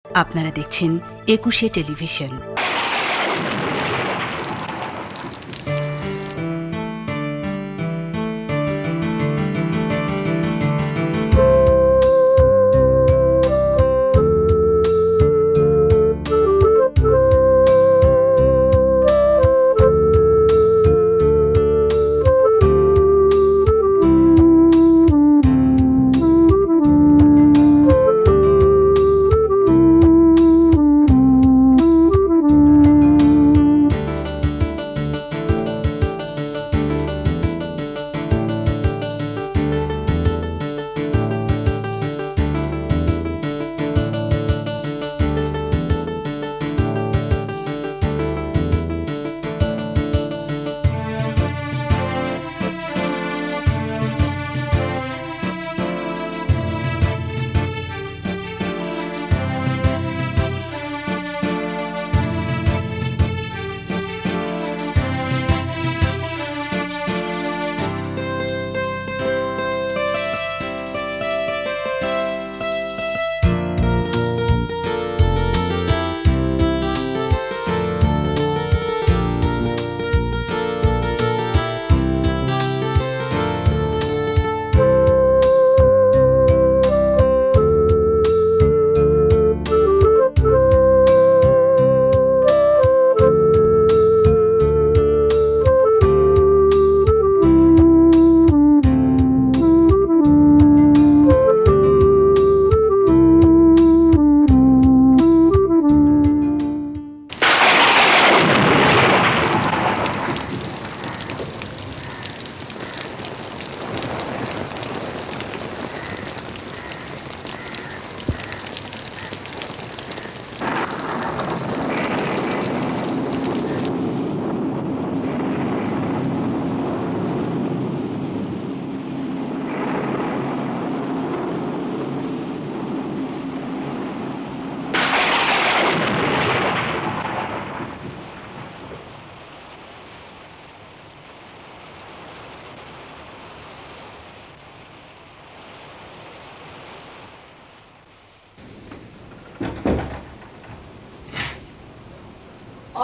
আপনারা দেখছেন একুশে টেলিভিশন।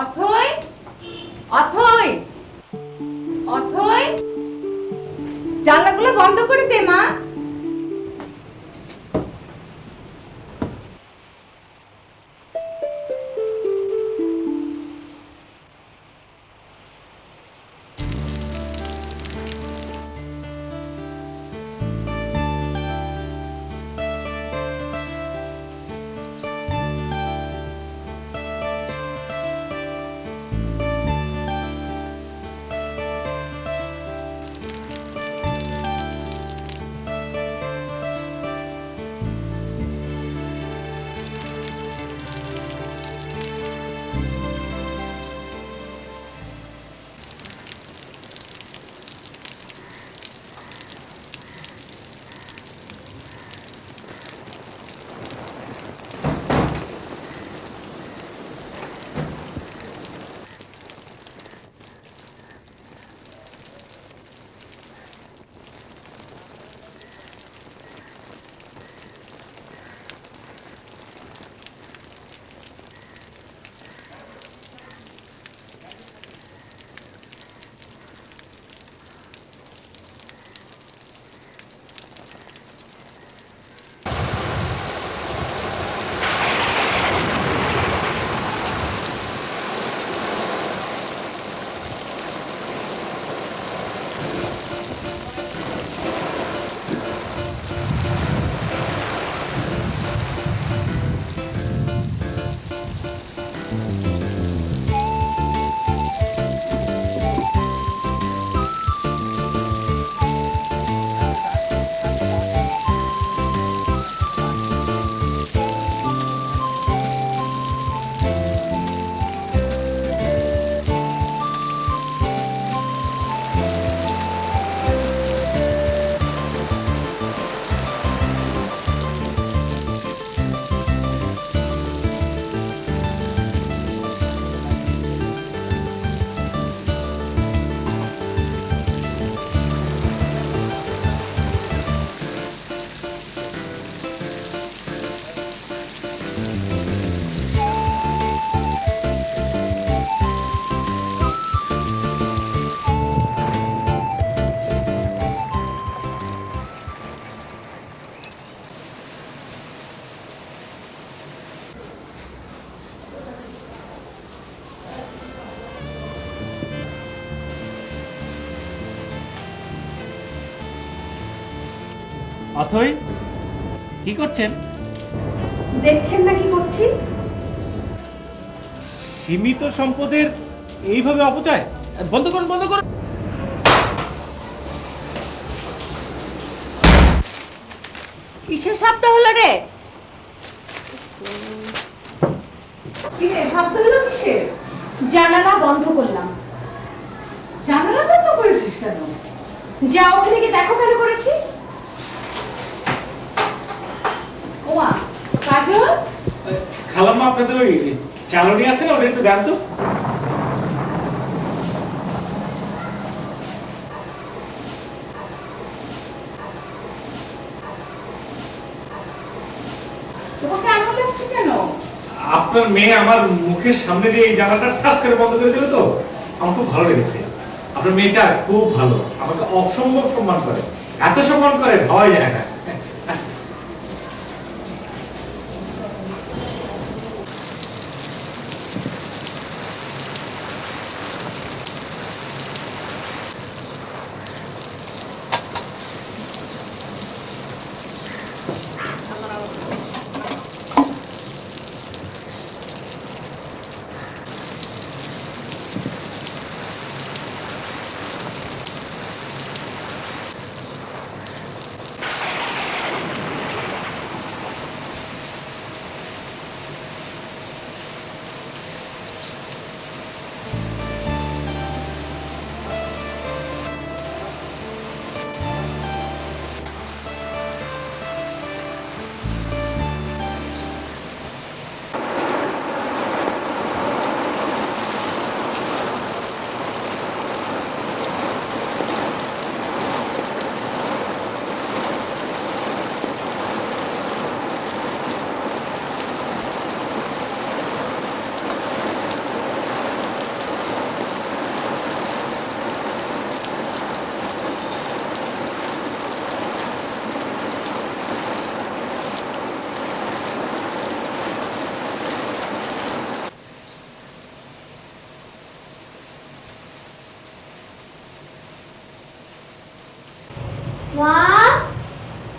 অথই, অথই, অথই, জানলাগুলো বন্ধ করে দে মা। অথই, কি করছেন? দেখছেন না কি করছি? সীমিত সম্পদের এইভাবে অপচয় বন্ধ করুন, বন্ধ করুন। কিসের শব্দ হলো রে? কি রে, শব্দ হলো কিসের? জানালা বন্ধ করলাম। জানালা বন্ধ করেছিস কেন? যা ওখানে গিয়ে দেখো কেন করেছি। ওমা, কাজল, খালাম্মা, আপনাদের ওই চালনি আছে না, ওটা একটু দেন তো। তোমাকে এমন লাগছে কেন? আপনার মেয়ে আমার মুখের সামনে দিয়ে এই জানালাটা ঠাস করে বন্ধ করে দিল তো আমার খুব ভালো লেগেছে। আপনার মেয়েটা খুব ভালো, আমাকে অসম্ভব সম্মান করে, এত সম্মান করে ভাবাই যায় না। আসেন। মা,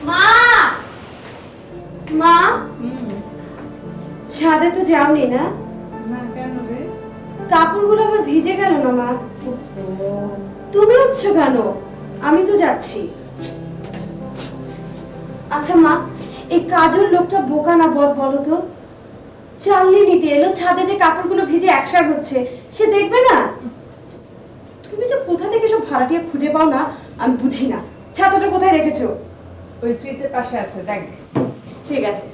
মা, মা, ছাদে তো যাওনি না? না, কেন রে? কাপড়গুলো আবার ভিজে গেল না মা? তুমি উঠছো কেন? আমি তো যাচ্ছি। আচ্ছা মা, এই কাজল লোকটা বোকা না বদ বলো তো? চালনি নিতে এলো, ছাদে যে কাপড়গুলো ভিজে একসার হচ্ছে সে দেখবে না? তুমি যে কোথা থেকে সব ভাড়াটিয়া খুঁজে পাও না আমি বুঝি না। ছাতাটা কোথায় রেখেছো? ওই ফ্রিজের পাশে আছে, দেখ। ঠিক আছে।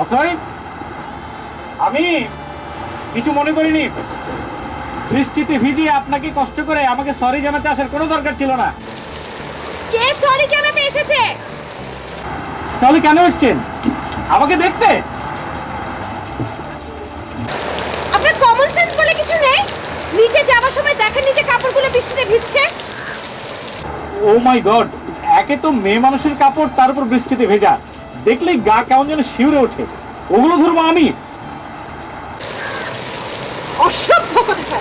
অথই, আমি কিছু মনে করিনি। বৃষ্টিতে ভিজিয়ে আপনাকে কষ্ট করে আমাকে সরি জানাতে আসার কোনো দরকার ছিল না। কে সরি জানাতে এসেছে? তাহলে কেন এসেছেন? আমাকে দেখতে? আপনার কমন সেন্স বলে কিছু নেই? নিচে যাওয়ার সময় দেখেন নিচে কাপড়গুলো বৃষ্টিতে ভিজছে। ও মাই গড, একে তো মেয়ে মানুষের কাপড়, তার উপর বৃষ্টিতে ভেজা, দেখলেই গা কেমন যেন শিউরে ওঠে। ওগুলো ধরবো আমি? অসভ্য কথা।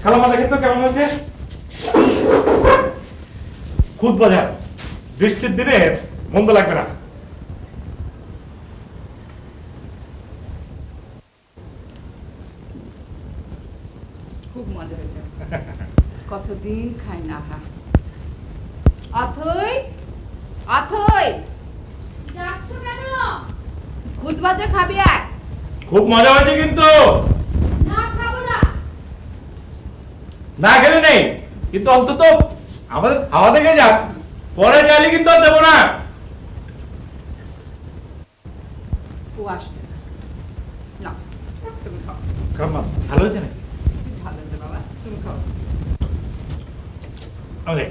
খালামা দেখেন তো কেমন হয়েছে? খুদ বাজার, বৃষ্টির দিনে মন্দ লাগবে না। খুব মজা হয়েছে। কতদিন খাই না। হা অথই, অথই, ডাকছো কেন? খুদ ভাজা খাবি এক? খুব মজা হয়েছে কিন্তু। না, খাবো না। না গেলে নেই, কিন্তু অন্তত আমাদের খাওয়া দেখে যাক, পরে চাইলে কিন্তু আর দেবো না। ও আসবে না। না, তুমি খাও। খালাম্মা ভালো হয়েছে নাকি? ভালো হয়েছে বাবা, তুমি খাও। ওকে।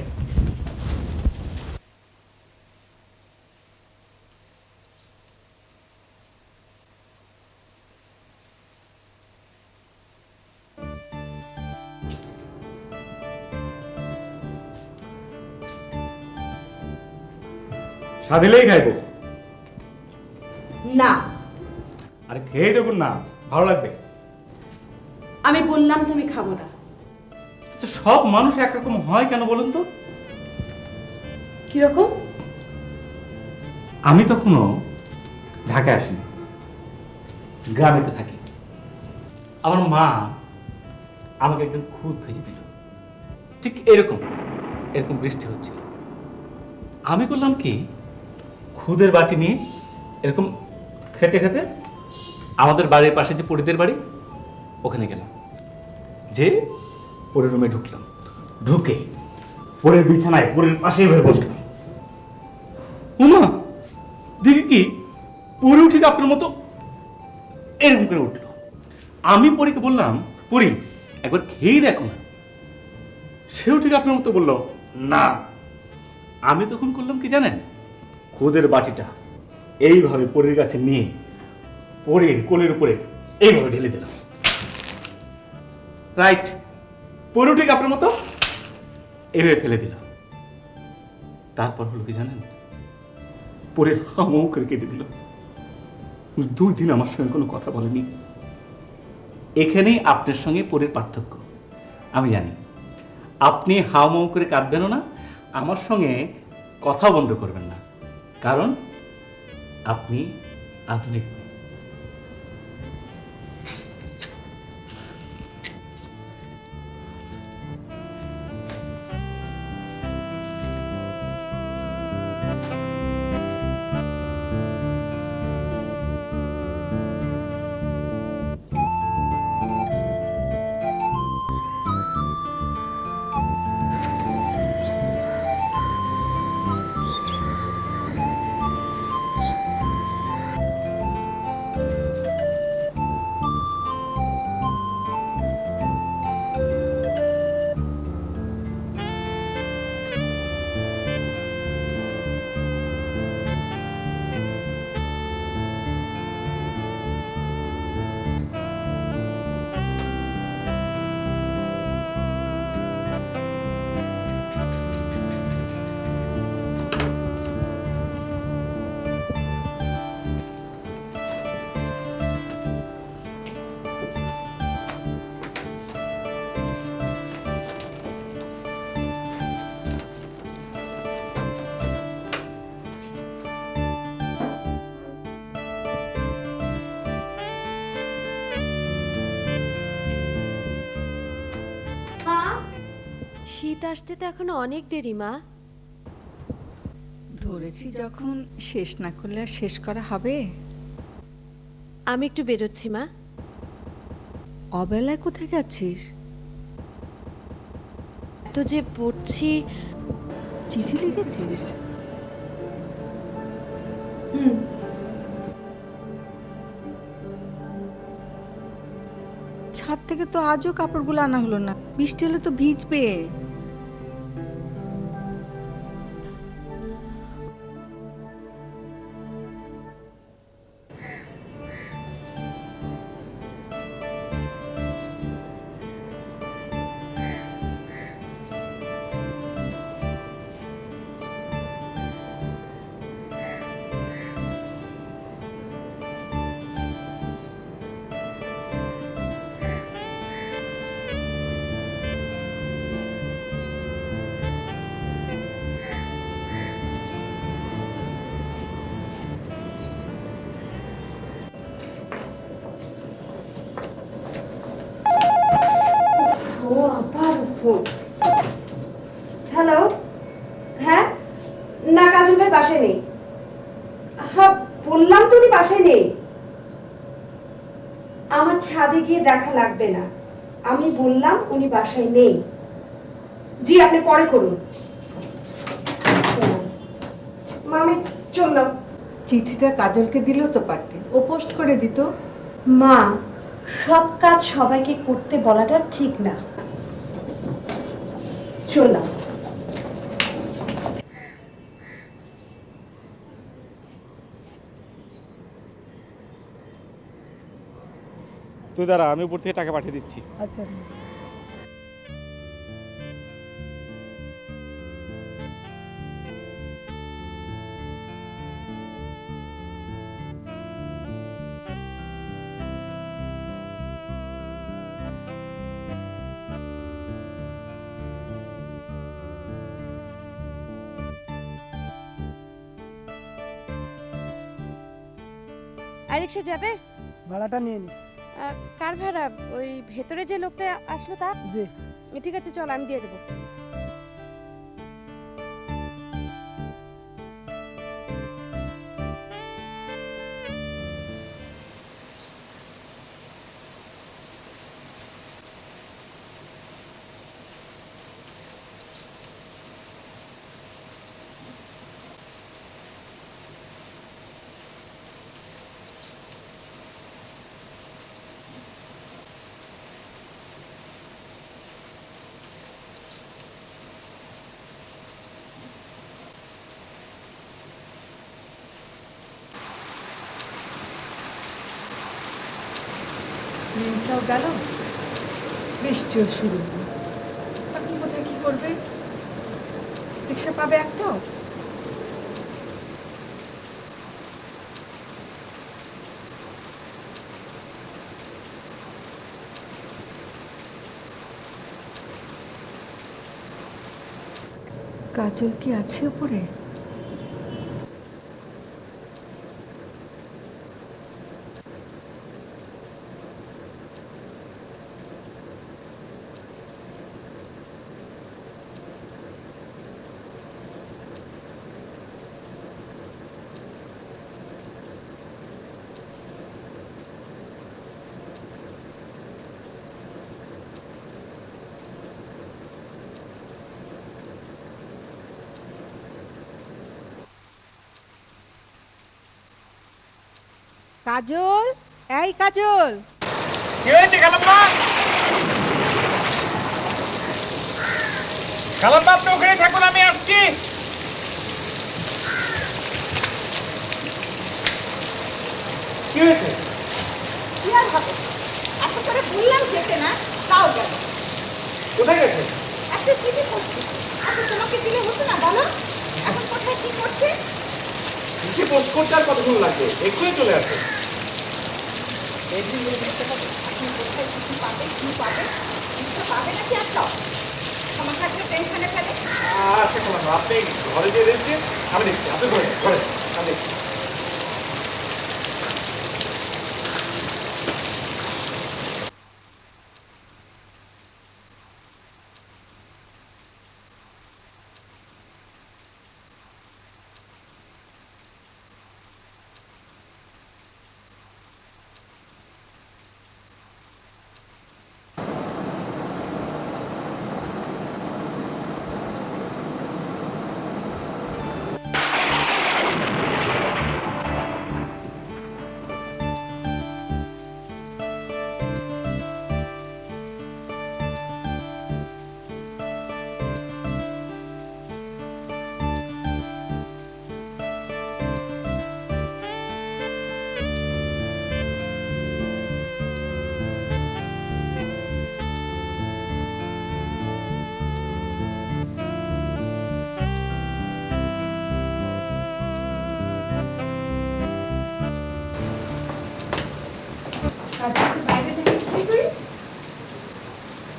সাদিলেই খাইবো। না, আরে খেয়ে দেখুন না, ভালো লাগবে। আমি বললাম তুমি খাবো না। আচ্ছা, সব মানুষ একরকম হয় কেন বলুন তো? কিরকম? আমি তখনও ঢাকায় আসিনি, গ্রামেতে থাকি। আমার মা আমাকে একদিন খুদ ভেজে দিল, ঠিক এরকম এরকম বৃষ্টি হচ্ছিল। আমি করলাম কি, খুদের বাটি নিয়ে এরকম খেতে খেতে আমাদের বাড়ির পাশে যে পরিদের বাড়ি, ওখানে গেলাম। যে পরের রুমে ঢুকলাম, ঢুকে পরের বিছানায় পরের পাশে এভাবে বসলাম। উমা দেখি কি, পরেও ঠিক আপনার মতো এরকম করে উঠলো। আমি পরীকে বললাম, পরী একবার খেয়েই দেখো না। সেও ঠিক আপনার মতো বললো না। আমি তখন করলাম কি জানেন, খুদের বাটিটা এইভাবে পরীর কাছে নিয়ে পরীর কোলের উপরে এইভাবে ঢেলে দিলাম। রাইট, পরেও ঠিক আপনার মতো এইভাবে ফেলে দিলাম। তারপর হলো কি জানেন, পরে হামাও করে কেঁদে দিল। 2 দিন আমার সঙ্গে কোনো কথা বলেনি। এখানেই আপনার সঙ্গে পরের পার্থক্য। আমি জানি আপনি হাওমাও করে কাঁদবেনও না, আমার সঙ্গে কথা বন্ধ করবেন না, কারণ আপনি আধুনিক মেয়ে। শীত আসতে তো এখনো অনেক দেরি মা। ধরেছি যখন, শেষ না করলে আর শেষ করা হবে? আমি একটু বেরোচ্ছি মা। অবেলায় কোথায় যাচ্ছিস? তো যে পড়ছি। চিঠি লিখেছিস? ছাদ থেকে তো আজও কাপড়গুলো আনা হলো না, বৃষ্টি হলে তো ভিজবে। ফোন। হ্যালো, হ্যাঁ, না কাজল ভাই বাসায় নেই। হ্যাঁ বললাম তো উনি বাসায় নেই। আমার ছাদে গিয়ে দেখা লাগবে না, আমি বললাম উনি বাসায় নেই। জি আপনি পরে করুন। মা আমি চললাম। চিঠিটা কাজলকে দিলেও তো পারতে, ও পোস্ট করে দিত। মা, সব কাজ সবাইকে করতে বলাটা ঠিক না। চললাম। তুই দাঁড়া, আমি উপর থেকে টাকা পাঠিয়ে দিচ্ছি। আচ্ছা আর রিক্সা যাবে? ভাড়াটা নিয়ে নি। কার ভাড়া? ওই ভেতরে যে লোকটা আসলো তা? জি। ঠিক আছে চল, আমি দিয়ে দেবো। দিনটাও গেল, বৃষ্টিও শুরু হলো। এখন কোথায় কি করবে? রিক্সা পাবে একটাও? কাজল কি আছে উপরে? কাজল, এই কাজল, কি হয়েছে কালাম্মা? কালাম্মা আপনি ওখানে থাকুন, আমি আসছি। কি হয়েছে? কি আর হবে? এত করে বললাম যেতে না, তাও গেল। কোথায় গেছে? একটা চিঠি করছি, আচ্ছা তোমাকে দিলে হতো না বলো? এখন কোথায় কি করছে? কি পোস্ট করতে আর কতক্ষণ লাগবে? এক্ষুনি চলে আসে। এখন কোথায় চিঠি পাবে, কি পাবে? কিছু পাবে নাকি একটাও? তোমার কাছে টেনশনে ফেলে। আচ্ছা কালাম্মা, আপনি ঘরে যেয়ে রেস্ট নিন, আমি দেখছি। আপনি ঘরে ঘরে আমি দেখছি।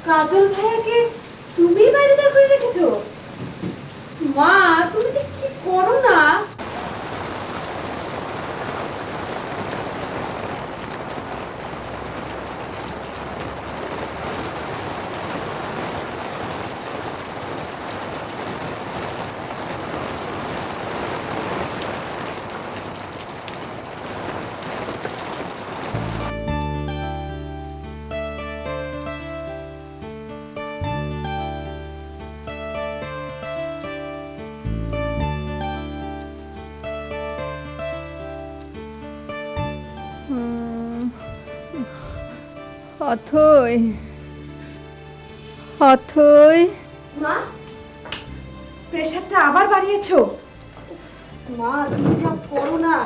কাজল ভাইয়াকে তুমি বাইরে দাঁড় করে রেখেছো? মা তুমি যে কি করো না। অথই, অথই, মা, প্রেশারটা আবার বাড়িয়েছো? মা, তুমি যা করো না।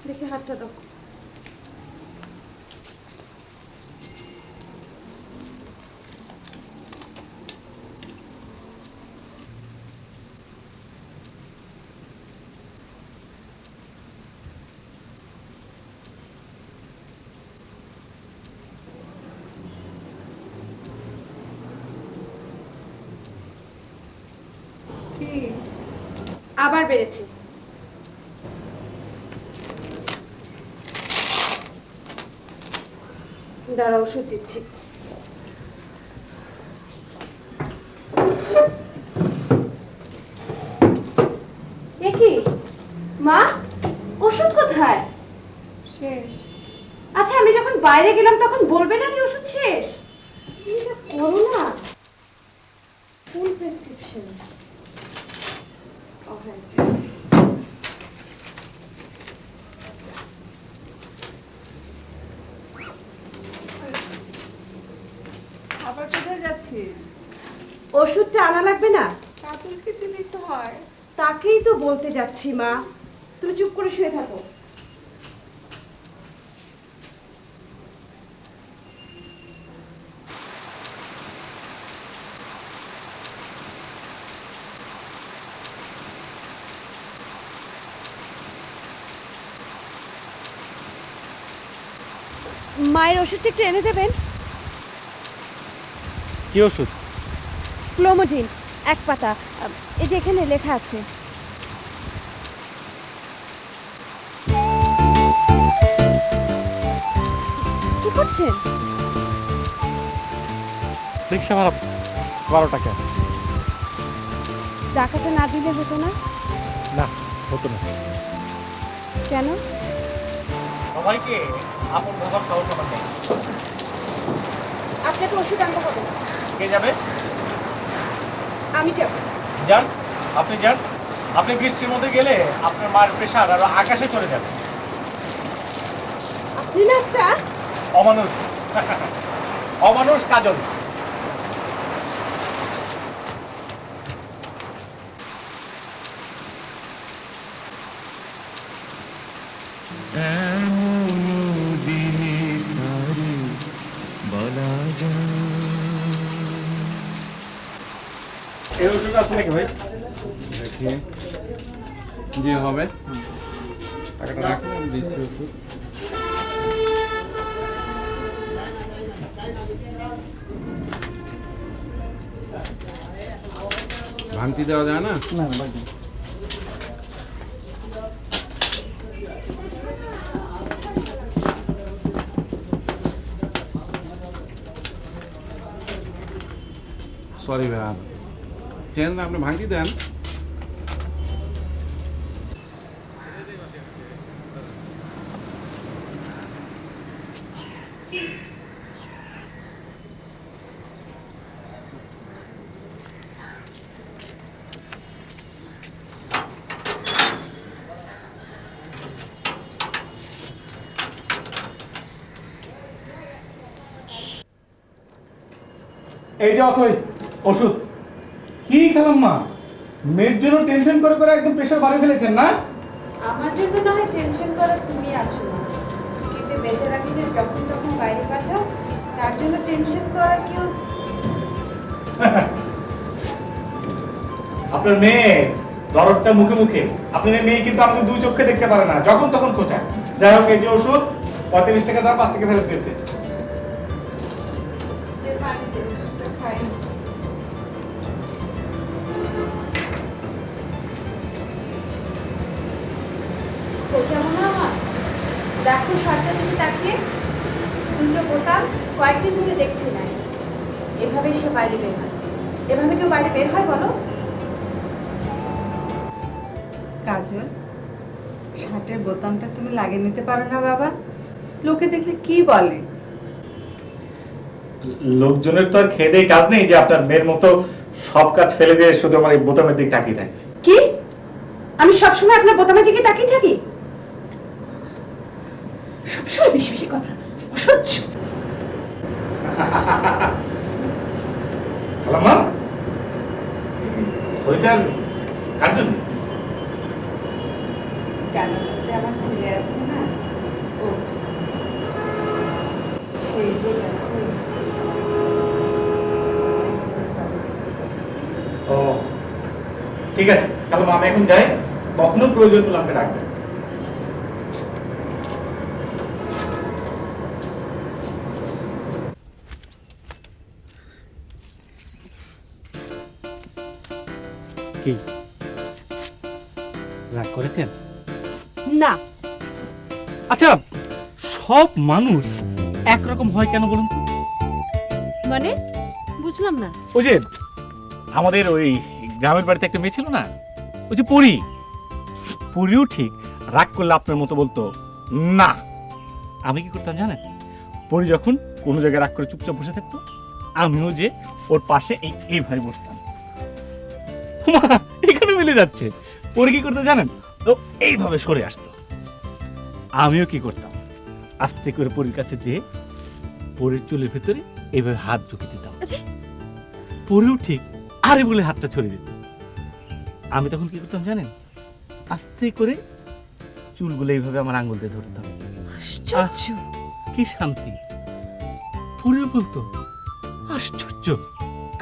দেখে হাতটা দাও। আবার বেড়েছে। দাঁড়া, ওষুধ দিচ্ছি। এ কি মা, ওষুধ কোথায়? শেষ। আচ্ছা, আমি যখন বাইরে গেলাম তখন বলবে না যে ওষুধ শেষ? তুমি যা করো না। ফুল প্রেসক্রিপশন। আবার কোথায় যাচ্ছিস? ওষুধটা আনা লাগবে না? কাজলকে দিলেই তো হয়। তাকেই তো বলতে যাচ্ছি মা, তুমি চুপ করে শুয়ে থাকো। মায়ের ওষুধটা একটু এনে দেবেন? কি ওষুধ? ক্লোমোডিন, 1 পাতা। এই যে এখানে লেখা আছে। কি করছেন? রিক্সা ভাড়া 12 টাকা। টাকাটা না দিলে হতো না? না, হতো না। কেন? সবাইকে আপন বাবার খাওয়া খাবার দেয়। আপনাকে ওষুধ আনতে হবে না। কে যাবে? আমি যাব। যান, আপনি যান। আপনি বৃষ্টির মধ্যে গেলে আপনার মায়ের প্রেশার আরো আকাশে চলে যাবে। আপনি না একটা অমানুষ। অমানুষ কাজল। এই ওষুধ আছে নাকি ভাই? দেখি যে হবে টাকাটা রাখুন, আমি দিচ্ছি ওষুধ। ভাঙতি দেওয়া যায় না? সরি ভাই, চেন আপনি ভাঙতি দেন। এই যে অথই ওষুধ। কি খেলাম মা, মেয়ের জন্য টেনশন করে করে একদম প্রেশার বাড়িয়ে ফেলেছেন না? আমার জন্য না হয় টেনশন করার তুমি আছো না, কিন্তু বেচারাকে যে যখন তখন বাইরে পাঠাও তার জন্য টেনশন করার কেউ। আপনার মেয়ে দরদটা মুখে মুখে, আপনার মেয়ে কিন্তু আমাকে দুই চোখে দেখতে পারে না, যখন তখন খোঁচায়। যাই হোক, এই যে ওষুধ 35 টাকা দাম, 5 টাকা ফেরত দিয়েছে। দেখো সরকার থেকে তাকিয়ে, দুটো বোতাম কয়েকদিন ধরে দেখছি না। এভাবে সে বাইরে বের হয়। এভাবে কেউ বাইরে বের হয় বলো? কাজল, শার্টের বোতামটা তুমি লাগিয়ে নিতে পারো না বাবা? লোকে দেখলে কি বলে? লোকজনের তো আর খেয়ে দেয়ে কাজ নেই যে আপনার মেয়ের মতো সব কাজ ফেলে দিয়ে শুধু আমার এই বোতামের দিক তাকিয়ে থাকে। কি আমি সবসময় আপনার বোতামের দিকে তাকিয়ে থাকি? সবসময় বেশি বেশি কথা, অসহ্য। খালাম্মা, সোয়েটার কার জন্য? আমার ছেলে আছে না, সেই যে গেছে। ও ঠিক আছে, খালাম্মা আমি এখন যাই, কখনো প্রয়োজন হলে আমাকে ডাকবেন। কি রাগ করেছেন? না, আচ্ছা, সব মানুষ একরকম হয় কেন বলুন তো? মানে বুঝলাম না। ওই যে আমাদের ওই গ্রামের বাড়িতে একটা মেয়ে ছিল না, ওই যে পরি, পরিও ঠিক রাগ করলে আপনার মতো বলতো না। আমি কি করতাম জানেন? পরি যখন কোনো জায়গায় রাগ করে চুপচাপ বসে থাকতো, আমিও যে ওর পাশে এইভাবে বসতাম। মা, এখানে মিলে যাচ্ছে। পরি কি করতে জানেন? তো এইভাবে সরে আসতো। আমিও কি করতাম, আস্তে করে পরির কাছে যে পরির চুলের ভেতরে এইভাবে হাত ঢুকে দিতাম। পরিও ঠিক আরে বলে হাতটা ছড়িয়ে দিত। আমি তখন কি করতাম জানেন? আস্তে করে চুলগুলো এইভাবে আমার আঙ্গুল দিয়ে ধরতাম। আশ্চর্য। কি শান্তি। পরিও বলতো আশ্চর্য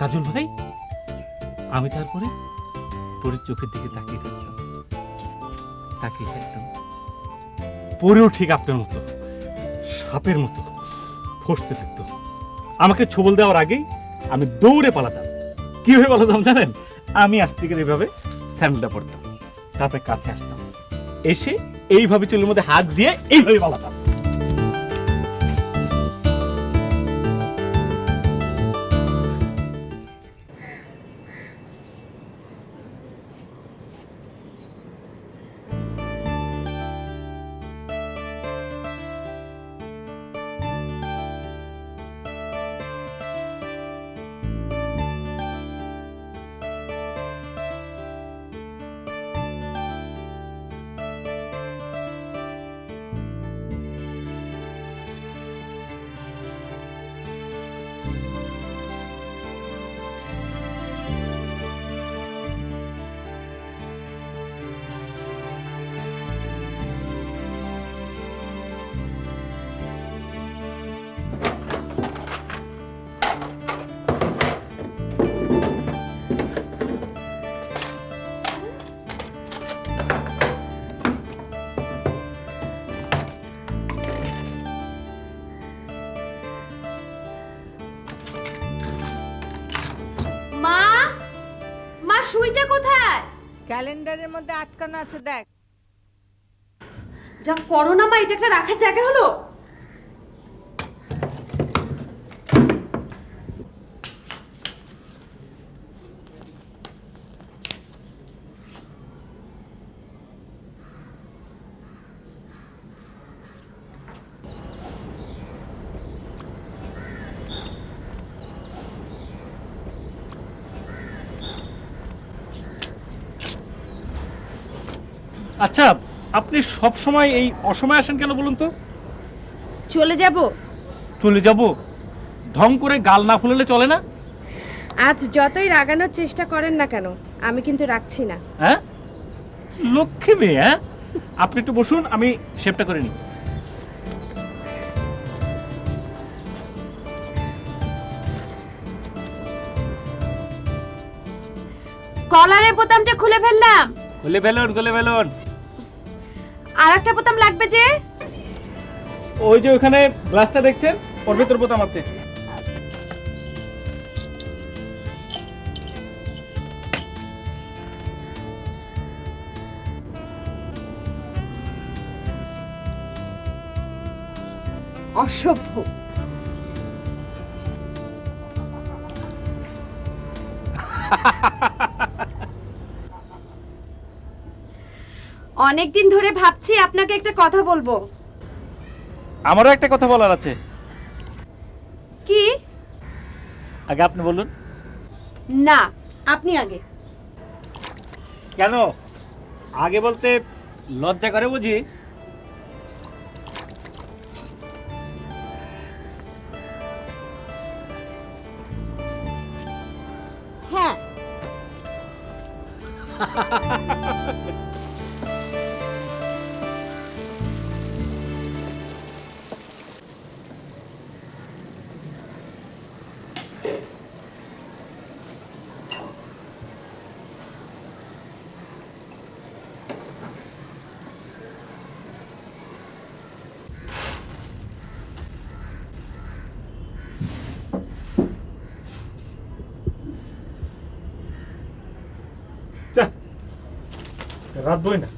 কাজল ভাই। আমি তারপরে পরির চোখের দিকে তাকিয়ে থাকতাম, তাকিয়ে থাকতাম। পরেও ঠিক আপনার মতো সাপের মতো ফসতে থাকতো। আমাকে ছোবল দেওয়ার আগেই আমি দৌড়ে পালাতাম। কিভাবে পালাতাম জানেন? আমি আস্তে করে এইভাবে স্যান্ডেলটা পরতাম, তারপরে কাছে আসতাম, এসে এইভাবে চুলের মধ্যে হাত দিয়ে এইভাবে পালাতাম। মা, মা সুইটা কোথায়? ক্যালেন্ডারের মধ্যে আটকানো আছে, দেখ। যা করো না মা, এটা একটা রাখার জায়গা হলো? আচ্ছা, আপনি সব সময় এই অসময়ে আসেন কেন বলুন তো? চলে যাব। চলে যাব? ঢং করে গাল না ফুলালে চলে না? আজ যতই রাগানোর চেষ্টা করেন না কেন, আমি কিন্তু রাখছি না। হ্যাঁ, লক্ষ্মী মেয়ে। হ্যাঁ, আপনি একটু বসুন, আমি শেভটা করে নিই। কলারের বোতামটা খুলে ফেললাম। খুলে ফেলুন, খুলে ফেলুন। আর একটা বোতাম লাগবে যে। ওই যে ওখানে গ্লাসটা দেখছেন, ওর ভেতর বোতাম আছে। অসভ্য। অনেকদিন ধরে ভাবছি আপনাকে একটা কথা বলবো। আমারও একটা কথা বলার আছে। কি? আগে আপনি বলুন। না, আপনি আগে। কেন আগে বলতে লজ্জা করে বুঝি? হ্যাঁ। যা রাত বই না।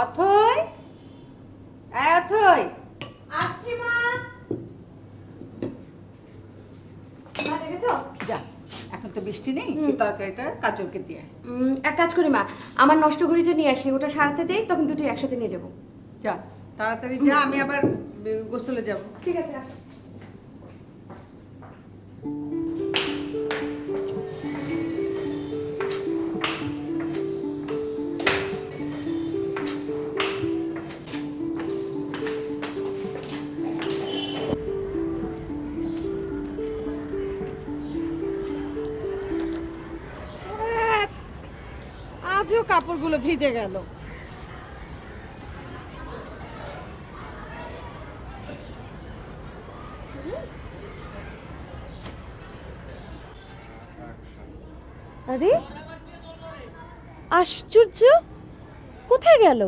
অথই, অথই, আসছি মা। মা দেখেছো? যা, এখন তো বৃষ্টি নেই, এই তরকারিটা কাজলকে দিয়ে আয়। এক কাজ করি মা, আমার নষ্ট ঘড়িটা নিয়ে আসি, ওটা সারাতে দেই, তখন দুটো একসাথে নিয়ে যাবো। যা তাড়াতাড়ি যা, আমি আবার গোসলে যাব। ঠিক আছে, আসি। আজও কাপড়গুলো ভিজে গেল। আরে আশ্চর্য, কোথায় গেল?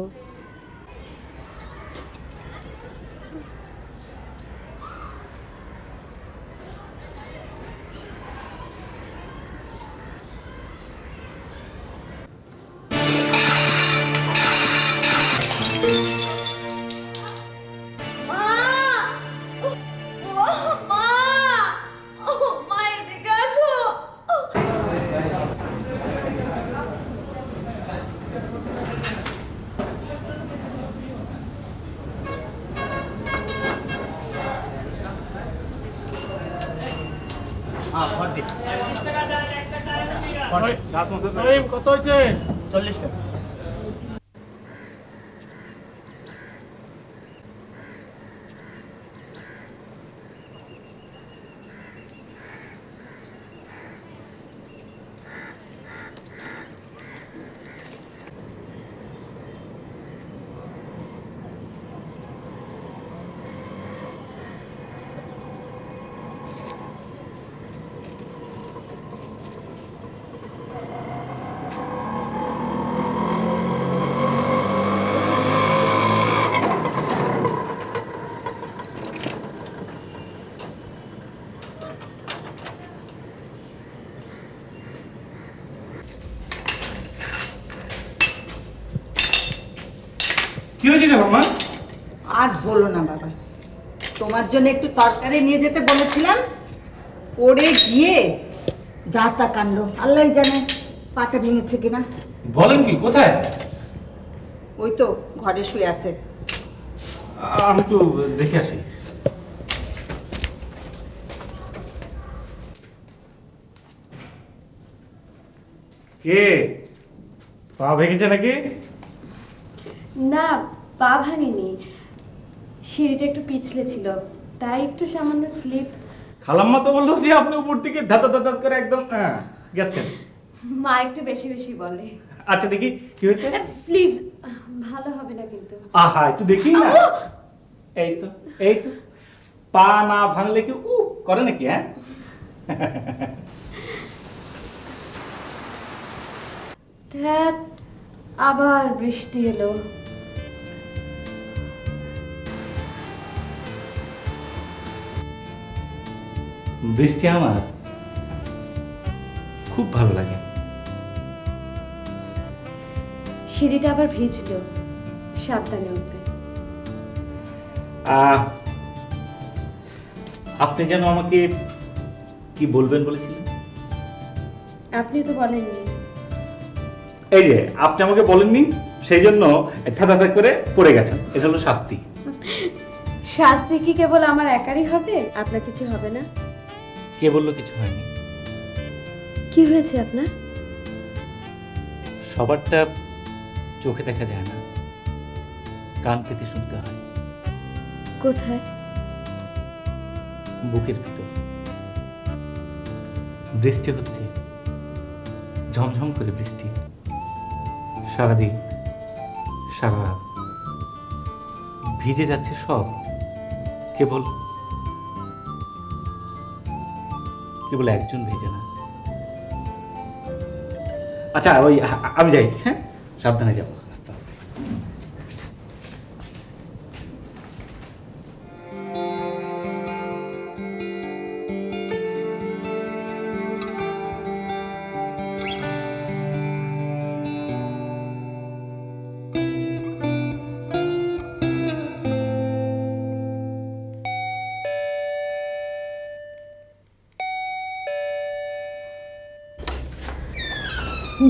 কত হয়েছে? 40 টাকা। কি হয়েছে রে মাম্মা? আর বলো না বাবা, তোমার জন্য একটু তরকারি নিয়ে যেতে বলেছিলাম, পড়ে গিয়ে যা তা কাণ্ড, আল্লাহ জানে পাটা ভেঙেছে কিনা। বলেন কি, কোথায়? ওই তো ঘরে শুয়ে আছে। আমি একটু দেখে আসি। কে পা ভেঙেছে নাকি? না, পা ভাঙেনি, সিঁড়িটা একটু পিছলে ছিল, তাই একটু সামান্য স্লিপ। খালাম্মা তো বললো যে আপনি উপর থেকে ধাতা ধাতা করে একদম গেছেন। মা একটু বেশি বেশি বলে। আচ্ছা দেখি কি হয়েছে। প্লিজ, ভালো হবে না কিন্তু। আহা একটু দেখি না। এই তো, এই তো, পা না ভাঙলে কি করে নাকি? হ্যাঁ, ধ্যাৎ, আবার বৃষ্টি এলো। বৃষ্টি আমার খুব ভালো লাগে। সিঁড়িটা আবার ভিজলো, সাবধানে উঠবেন। আপনি যেন আমাকে কি বলবেন বলেছিলেন? আপনি তো বলেননি। এই যে আপনি আমাকে বলেননি, সেই জন্য থাতা করে পড়ে গেছেন। এটা হলো শাস্তি। শাস্তি কি কেবল আমার একারই হবে? আপনার কিছু হবে না? কে বললো কিছু হয়নি? কি হয়েছে আপনার? সবারটা চোখে দেখা যায় না, কান পেতে শুনতে হয়। কোথায়? বুকের ভিতর। বৃষ্টি হচ্ছে, ঝমঝম করে বৃষ্টি, সারাদিন সারা রাত ভিজে যাচ্ছে সব, কেবল কেবল একজন ভেজে না। আচ্ছা ওই আমি যাই, হ্যাঁ, সাবধানে যাবো আস্তে আস্তে।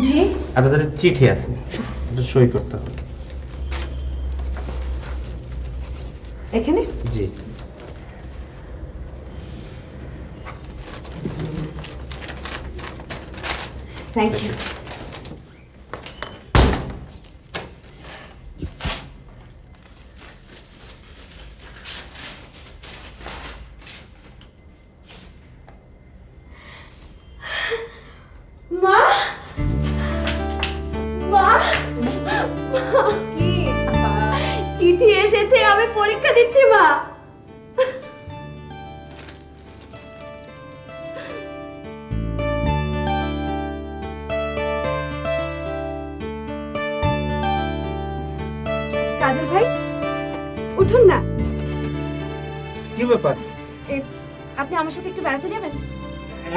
জি, আপনাদের চিঠি আছে, এটা সই করতে হবে। এখানে জি। Thank you. মা, মা, কি চিঠি এসেছে, আমি পরীক্ষা দিচ্ছি মা। কাজল ভাই, উঠুন না। কি ব্যাপার? আপনি আমার সাথে একটু বেড়াতে যাবেন?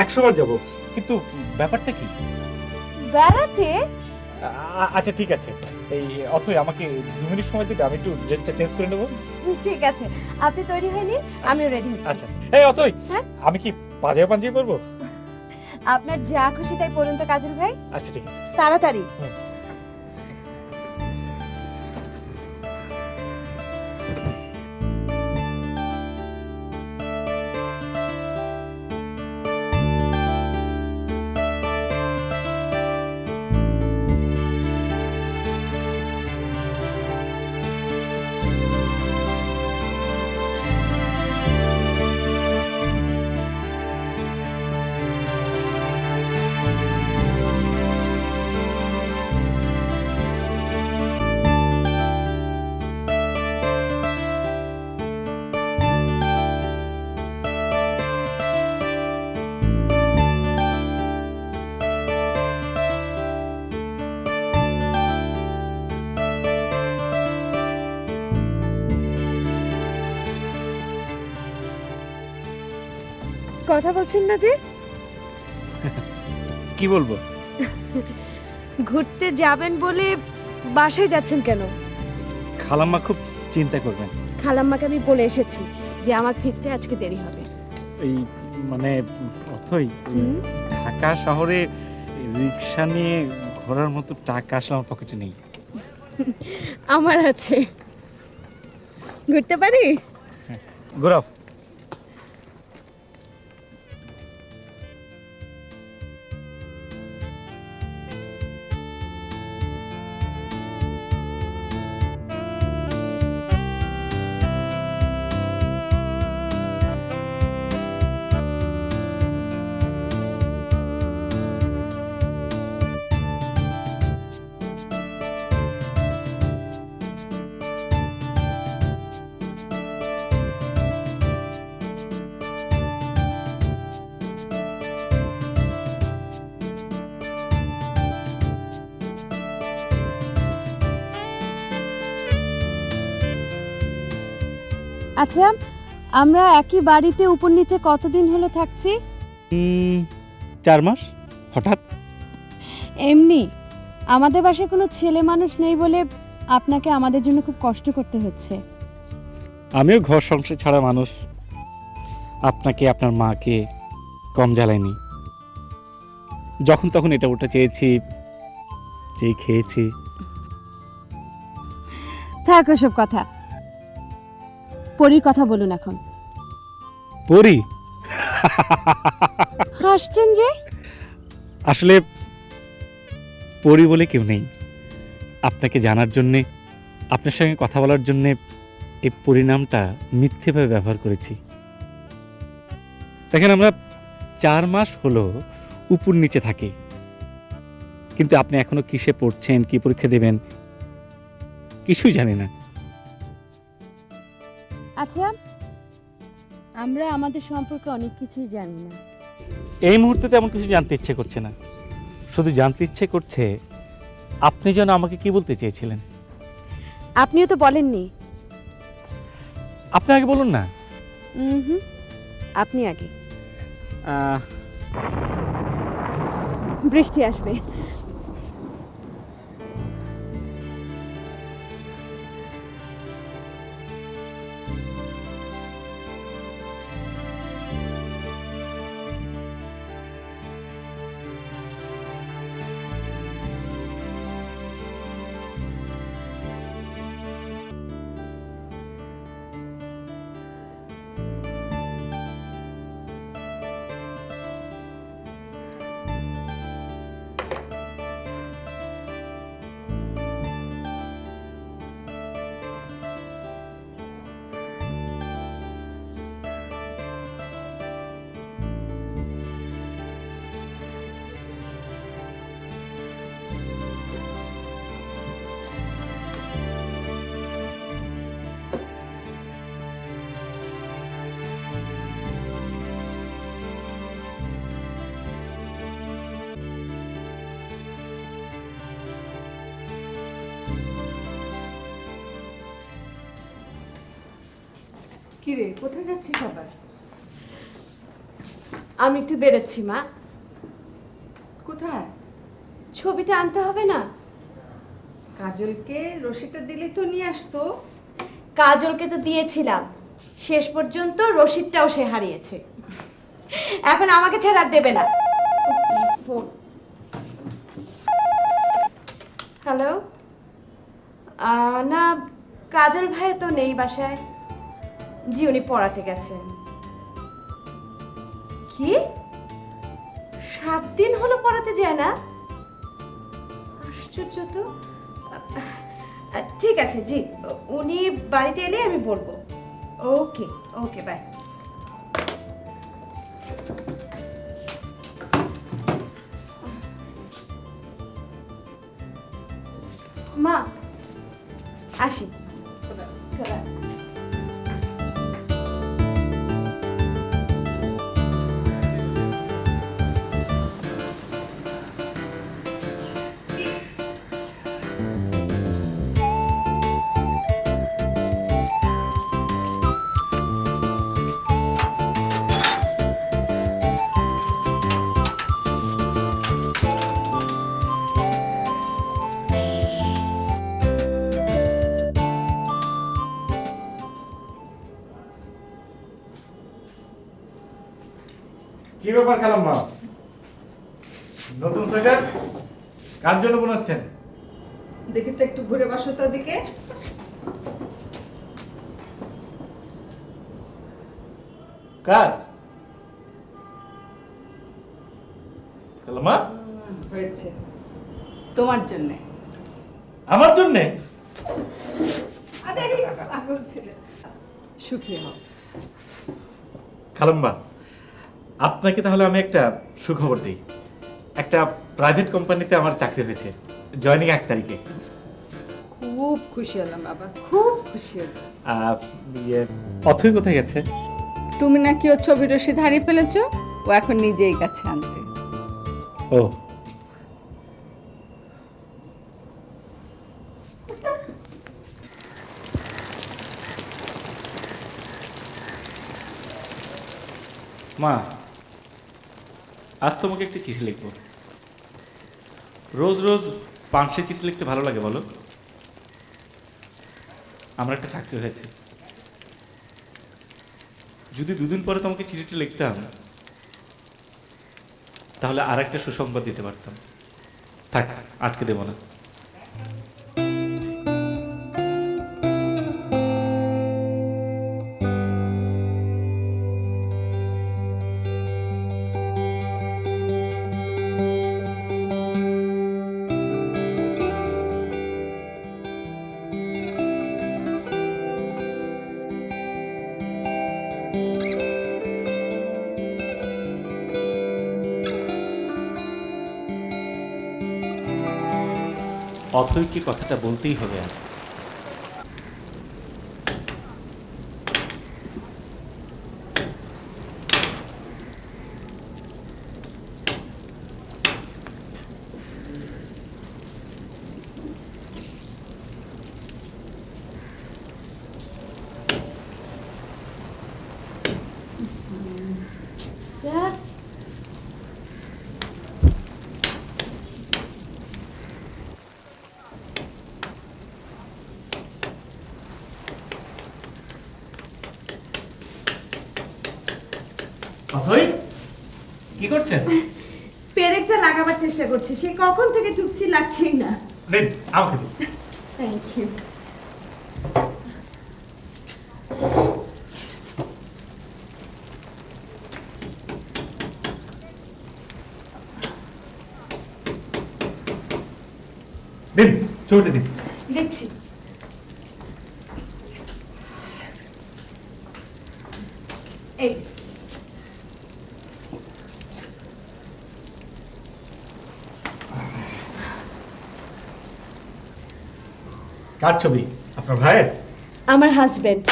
100 বার যাবো, কিন্তু ব্যাপারটা কি? বেড়াতে? আচ্ছা ঠিক আছে, এই অথই আমাকে 2 মিনিট সময় দিতে, আমি একটু ড্রেসটা চেঞ্জ করে নেবো। ঠিক আছে, আপনি তৈরি হয়ে নিন, আমিও রেডি হচ্ছি। আচ্ছা আচ্ছা। এই অথই, হ্যাঁ? আমি কি পাঞ্জাবি পরবো? আপনার যা খুশি তাই পড়ুন তো কাজল ভাই, আচ্ছা ঠিক আছে। তাড়াতাড়ি। কথা বলছেন না যে? কি বলবো? ঘুরতে যাবেন বলে বাসায় যাচ্ছেন কেন? খালাম্মা খুব চিন্তা করবেন। খালাম্মাকে আমি বলে এসেছি যে আমার ফিরতে আজকে দেরি হবে। এই মানে অথই, হুম? ঢাকা শহরে রিক্সা নিয়ে ঘোরার মতো টাকা আসলে আমার পকেটে নেই। আমার আছে, ঘুরতে পারি। ঘোরাও। আচ্ছা, আমরা একই বাড়িতে উপর নিচে কতদিন হলো থাকছি? 4 মাস। হঠাৎ? এমনি আমাদের বাসায় কোনো ছেলে মানুষ নেই বলে আপনাকে আমাদের জন্য খুব কষ্ট করতে হচ্ছে। আমিও ঘর সংসার ছাড়া মানুষ, আপনাকে আপনার মাকে কম জ্বালাইনি। যখন তখন এটা ওটা চেয়েছি, যেই খেয়েছি। থাক ওসব কথা, পরীর কথা বলুন এখন। পরি? হাসছেন যে? আসলে পরি বলে কেউ নেই। আপনাকে জানার জন্যে, আপনার সঙ্গে কথা বলার জন্যে এই পরিণামটা মিথ্যেভাবে ব্যবহার করেছি। দেখেন, আমরা 4 মাস হলো উপর নিচে থাকি, কিন্তু আপনি এখনো কিসে পড়ছেন, কি পরীক্ষা দেবেন কিছুই জানি না। আচ্ছা, আমরা আমাদের সম্পর্কে অনেক কিছুই জানি না। এই মুহূর্তে তেমন কিছু জানতে ইচ্ছে করছে না, শুধু জানতে ইচ্ছে করছে আপনি যেন আমাকে কি বলতে চেয়েছিলেন। আপনিও তো বলেননি। আপনি আগে বলুন না। হুম, আপনি আগে। বৃষ্টি আসবে। কিরে, কোথায় যাচ্ছিস আবার? আমি একটু বেরোচ্ছি মা। কোথায়? ছবিটা আনতে হবে না? কাজলকে রশিদটা দিলে তো নিয়ে আসতো। কাজলকে তো দিয়েছিলাম, শেষ পর্যন্ত রশিদটাও সে হারিয়েছে। এখন আমাকে ছাড়া আর দেবে না। ফোন। হ্যালো, না কাজল ভাই তো নেই বাসায়। জি, উনি পড়াতে গেছেন। কি 7 দিন হলো পড়াতে যায় না? আশ্চর্য তো। ঠিক আছে জি, উনি বাড়িতে এলে আমি বলবো। ওকে ওকে, বাই। মা আসি। কি ব্যাপার কালাম মা? নতুন সোয়েটার কার জন্য বানাচ্ছেন? দেখি তো, একটু ঘুরে বসো তো ওদিকে। কার? কালাম মা, হয়েছে তোমার জন্য। আমার জন্য? আরে পাগল ছেলে, সুখী হও। কালাম মা, আপনাকে তাহলে আমি একটা সুখবর দিই। একটা প্রাইভেট কোম্পানিতে আমার চাকরি হয়েছে, জয়েনিং 1 তারিখে। খুব খুশি হলাম বাবা, খুব খুশি হয়েছে। অথই কোথায় গেছে? তুমি নাকি ওর ছবি রশিদ হারিয়ে ফেলেছো, ও এখন নিজেই কাছে আনতে। ও, মা, আজ তোমাকে একটা চিঠি লিখব। রোজ রোজ পাঁচশে চিঠি লিখতে ভালো লাগে বলো? আমার একটা চাকরি হয়েছে, যদি দুদিন পরে তোমাকে চিঠিটা লিখতাম তাহলে আর একটা সুসংবাদ দিতে পারতাম। থাক, আজকে দেব না। অথৈকে কথাটা বলতেই হবে আজ। অথৈ, কি করছেন? পেরেকটা লাগাবার চেষ্টা করছি, সে কখন থেকে টুকছি, লাগছেই না। দিন, আমাকে দিন। Thank you. দিন, ছবিটা দিন। দেখছি। এই যে। কার ছবি? আপনার ভাইয়ের? আমার হাজবেন্ড।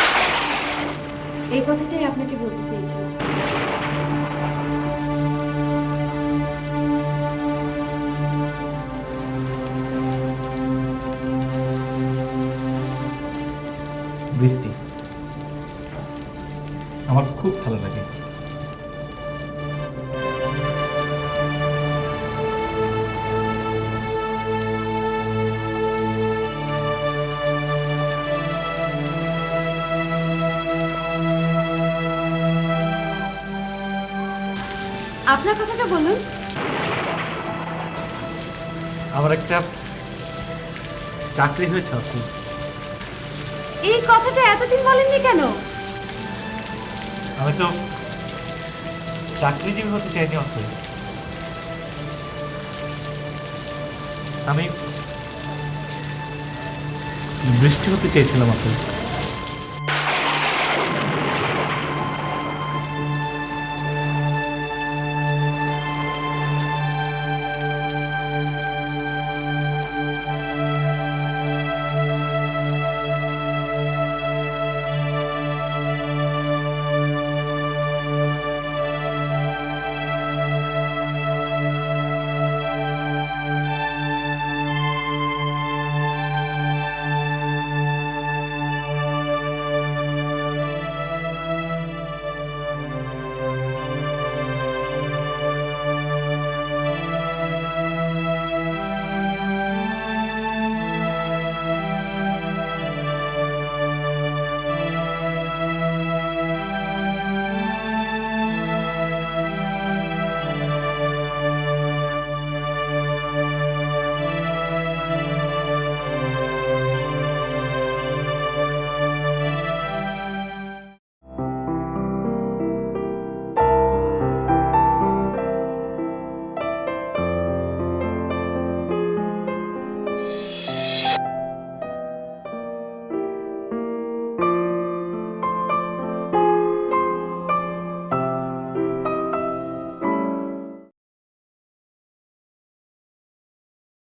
এই কথাটাই আপনাকে বলতে চেয়েছিলাম। বৃষ্টি, আমার খুব ভালো লাগে। আপনার কথাটা বলুন। আমার একটা চাকরি হয়েছে আপনি। এই কথাটা এতদিন বলেননি কেন? আমি তো চাকরিজীবী হতে চাইনি অথৈ। আমি বৃষ্টি হতে চেয়েছিলাম অথৈ।